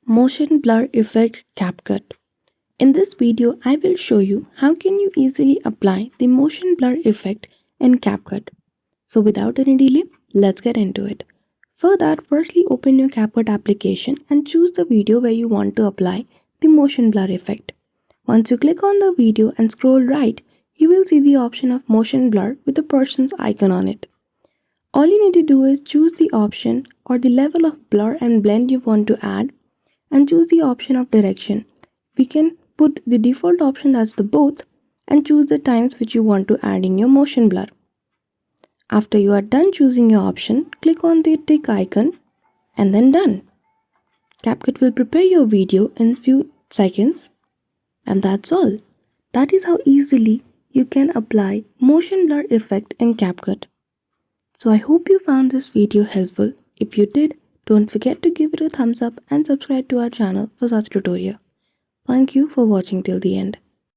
Motion Blur Effect CapCut. In this video, I will show you how can you easily apply the motion blur effect in CapCut. So without any delay, let's get into it. For that, firstly open your CapCut application and choose the video where you want to apply the motion blur effect. Once you click on the video and scroll right, you will see the option of motion blur with the person's icon on it. All you need to do is choose the option or the level of blur and blend you want to add and choose the option of direction. We can put the default option, that's the both, and choose the times which you want to add in your motion blur. After you are done choosing your option, click on the tick icon and then done. CapCut will prepare your video in few seconds, and that's all. That is how easily you can apply motion blur effect in CapCut. So I hope you found this video helpful. If you did, don't forget to give it a thumbs up and subscribe to our channel for such tutorial. Thank you for watching till the end.